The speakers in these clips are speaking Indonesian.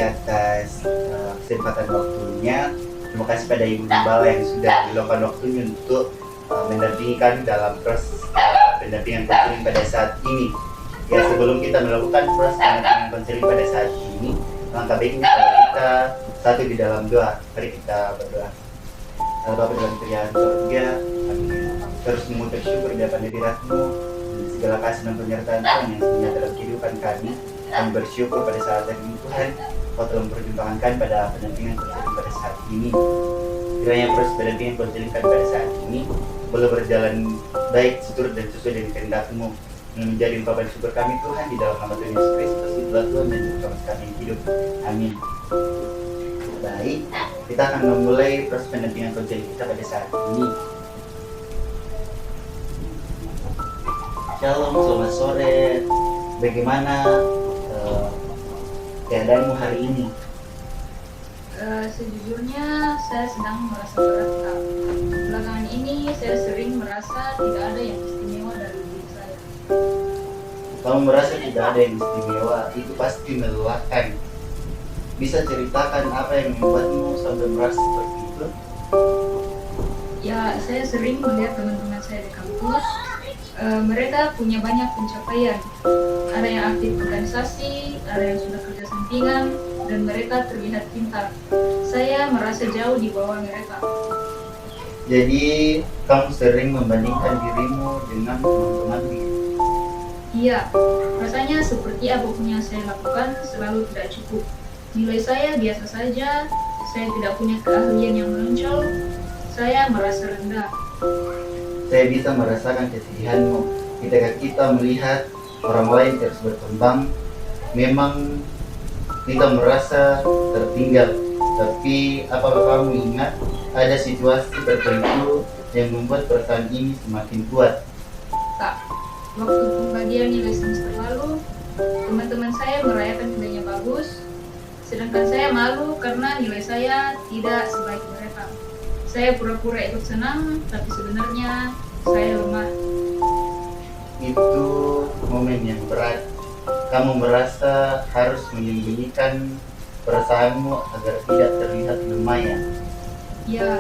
atas kesempatan waktunya. Terima kasih pada Ibu Gembala yang sudah meluangkan waktunya untuk mendampingi kami dalam proses pendampingan konseling pada saat ini. Ya, sebelum kita melakukan proses pendampingan konseling pada saat ini, langkah baiknya kalau kita satu di dalam doa. Mari kita berdoa. Bapa dalam Kerajaan Surga, kami terus mengucap syukur di hadapan hadirat-Mu dan segala kasih dan penyertaan Tuhan yang sebenarnya dalam kehidupan kami. Kami bersyukur pada saat ini Tuhan, Kau telah memperjuangkan kami pada pendampingan konseling pada saat ini. Kiranya proses pendampingan konseling kami pada saat ini boleh berjalan baik, seturut dan sesuai dengan kehendak-Mu, yang menjadi ungkapan syukur kami Tuhan di dalam nama Tuhan Yesus Kristus, itulah Tuhan dan Juru kami yang hidup. Amin. Baik, kita akan memulai proses pendampingan konseling kita pada saat ini. Shalom, selamat sore. Bagaimana keadaanmu hari ini? Sejujurnya saya sedang merasa berat, Kak. Belakangan ini saya sering merasa tidak ada yang istimewa dari diri saya. Kamu merasa tidak ada yang istimewa, itu pasti melelahkan. Bisa ceritakan apa yang membuatmu sampai merasa seperti itu? Ya, saya sering melihat teman-teman saya di kampus. Mereka punya banyak pencapaian. Ada yang aktif organisasi, ada yang sudah kerja sampingan, dan mereka terlihat pintar. Saya merasa jauh di bawah mereka. Jadi, kamu sering membandingkan dirimu dengan teman-temanmu? Iya, rasanya seperti apapun yang saya lakukan selalu tidak cukup. Nilai saya biasa saja, saya tidak punya keahlian yang menonjol, saya merasa rendah. Saya bisa merasakan kesedihanmu ketika kita melihat orang lain terus berkembang. Memang kita merasa tertinggal. Tapi apakah kamu ingat ada situasi tertentu yang membuat perasaan ini semakin kuat? Kak, waktu pembagian nilai semester lalu, teman-teman saya merayakan nilainya bagus, sedangkan saya malu karena nilai saya tidak sebaik mereka. Saya pura-pura ikut senang, tapi sebenarnya saya lemah. Itu momen yang berat. Kamu merasa harus menyembunyikan perasaanmu agar tidak terlihat lemah ya? Ya,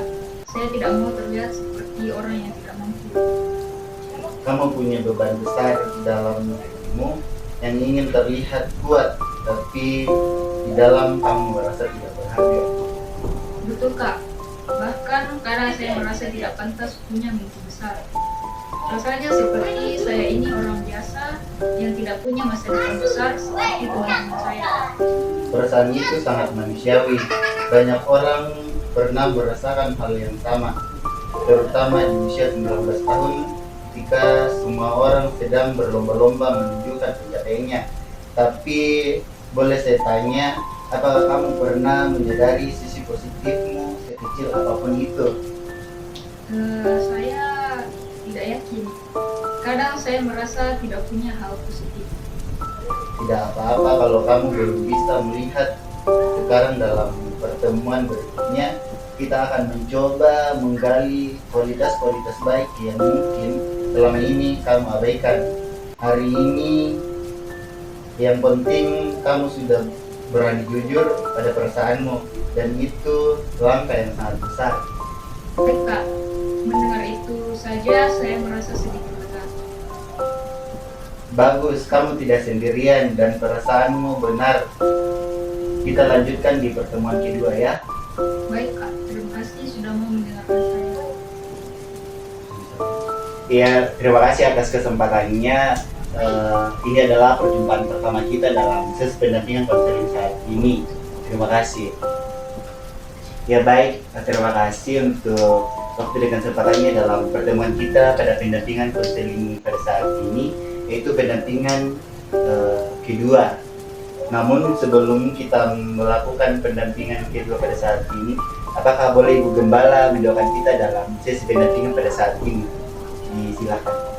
saya tidak mau terlihat seperti orang yang tidak mampu. Kamu punya beban besar dalam dirimu yang ingin terlihat kuat, tapi di dalam kamu merasa tidak berharga. Betul, Kak. Bahkan kadang saya merasa tidak pantas punya mimpi besar. Rasanya seperti saya ini orang biasa yang tidak punya masa depan besar seperti teman-teman saya. Perasaan itu sangat manusiawi. Banyak orang pernah merasakan hal yang sama, terutama di usia 19 tahun ketika semua orang sedang berlomba-lomba menunjukkan pencapaiannya. Tapi boleh saya tanya, apakah kamu pernah menyadari sisi positifmu sekecil apapun itu? Saya tidak yakin. Kadang saya merasa tidak punya hal positif. Tidak apa-apa kalau kamu belum bisa melihat. Sekarang dalam pertemuan berikutnya kita akan mencoba menggali kualitas-kualitas baik yang mungkin selama ini kamu abaikan. Hari ini yang penting kamu sudah berani jujur pada perasaanmu, dan itu langkah yang sangat besar. Baik, Kak. Mendengar itu saja saya merasa sedikit lega. Bagus, kamu tidak sendirian dan perasaanmu benar. Kita lanjutkan di pertemuan kedua ya. Baik, Kak. Terima kasih sudah mau mendengarkan saya. Ya, terima kasih atas kesempatannya. Ini adalah perjumpaan pertama kita dalam sesi pendampingan konseling saat ini. Terima kasih. Ya baik, terima kasih untuk waktu dan kesempatannya dalam pertemuan kita pada pendampingan konseling pada saat ini, yaitu pendampingan kedua. Namun sebelum kita melakukan pendampingan kedua pada saat ini, apakah boleh Ibu Gembala mendoakan kita dalam sesi pendampingan pada saat ini? Silakan.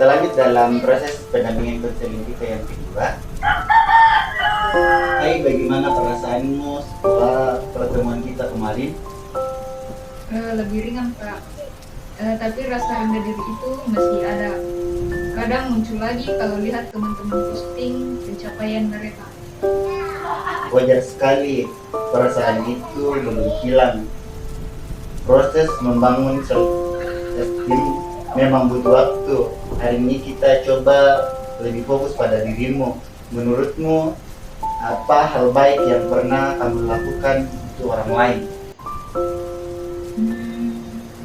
Kita lanjut dalam proses pendampingan konseling kita yang kedua. Hai, bagaimana perasaanmu setelah pertemuan kita kemarin? Lebih ringan Kak, tapi rasa rendah diri itu masih ada. Kadang muncul lagi kalau lihat teman-teman posting pencapaian mereka. Wajar sekali, perasaan itu belum hilang. Proses membangun self-esteem memang butuh waktu. Hari ini kita coba lebih fokus pada dirimu. Menurutmu, apa hal baik yang pernah kamu lakukan untuk orang lain?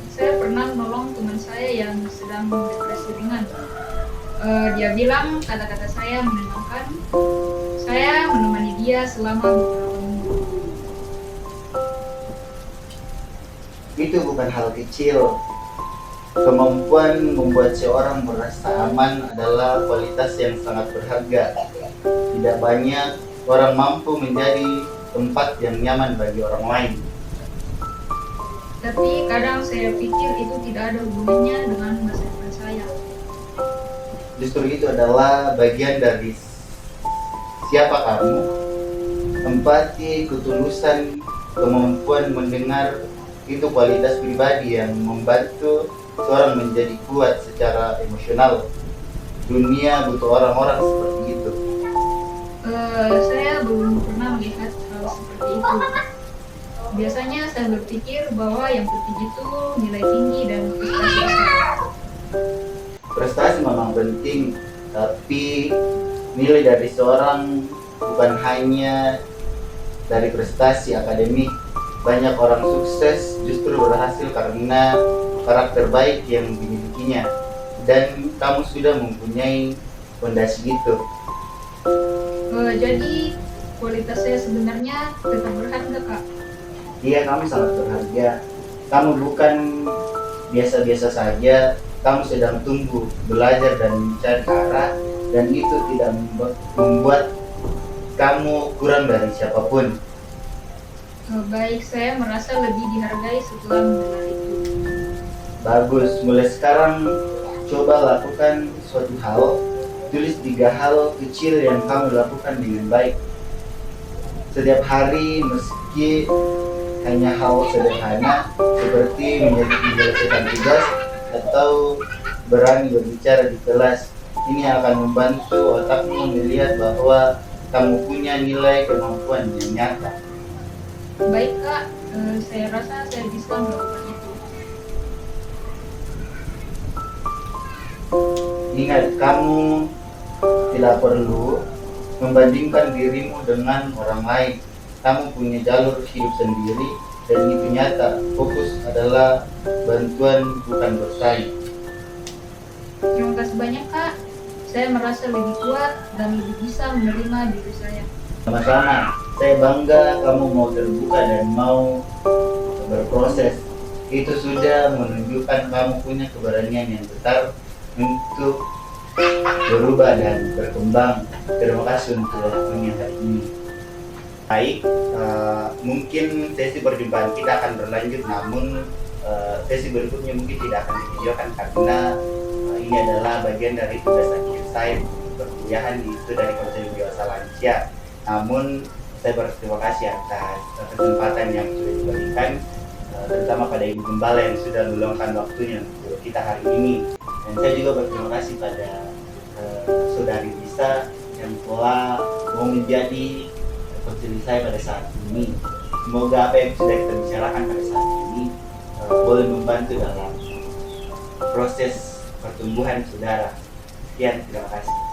Saya pernah menolong teman saya yang sedang depresi ringan. Dia bilang kata-kata saya menenangkan. Saya menemani dia selama beberapa minggu. Itu bukan hal kecil. Kemampuan membuat seorang merasa aman adalah kualitas yang sangat berharga. Tidak banyak orang mampu menjadi tempat yang nyaman bagi orang lain. Tapi kadang saya pikir itu tidak ada hubungannya dengan masa depan saya. Justru itu adalah bagian dari siapa kamu. Empati, ketulusan, kemampuan mendengar itu kualitas pribadi yang membantu seorang menjadi kuat secara emosional. Dunia butuh orang-orang seperti itu. Saya belum pernah melihat hal seperti itu. Biasanya saya berpikir bahwa yang penting itu nilai tinggi dan prestasi besar. Prestasi memang penting, tapi nilai dari seorang bukan hanya dari prestasi akademik. Banyak orang sukses justru berhasil karena karakter baik yang dimilikinya, dan kamu sudah mempunyai fondasi itu. Jadi kualitas saya sebenarnya tetap berharga Kak. Iya, kamu sangat berharga. Kamu bukan biasa-biasa saja. Kamu sedang tumbuh, belajar dan mencari arah, dan itu tidak membuat kamu kurang dari siapapun. Baik, saya merasa lebih dihargai setelah mendengar itu. Bagus, mulai sekarang coba lakukan suatu hal. Tulis 3 hal kecil yang kamu lakukan dengan baik setiap hari, meski hanya hal sederhana seperti menyelesaikan tugas atau berani berbicara di kelas. Ini akan membantu otakmu melihat bahwa kamu punya nilai kemampuan yang nyata. Baik Kak, saya rasa saya bisa melakukan itu. Ingat, kamu tidak perlu membandingkan dirimu dengan orang lain. Kamu punya jalur hidup sendiri dan itu nyata. Fokus adalah bantuan, bukan bersaing. Terima kasih banyak Kak. Saya merasa lebih kuat dan lebih bisa menerima diri saya. Sama-sama, saya bangga kamu mau terbuka dan mau berproses. Itu sudah menunjukkan kamu punya keberanian yang besar untuk berubah dan berkembang. Terima kasih untuk waktunya hari ini. Baik, mungkin sesi perjumpaan kita akan berlanjut, namun sesi berikutnya mungkin tidak akan divideokan karena ini adalah bagian dari tugas akhir saya perkuliahan itu dari konseling dewasa lansia. Namun saya berterima kasih atas kesempatan yang sudah diberikan, terutama pada Ibu Gembala yang sudah meluangkan waktunya untuk kita hari ini. Dan saya juga berterima kasih pada Saudari Lisa yang telah mau menjadi konseling saya pada saat ini. Semoga apa yang sudah kita bicarakan pada saat ini boleh membantu dalam proses pertumbuhan saudara. Sekian, terima kasih.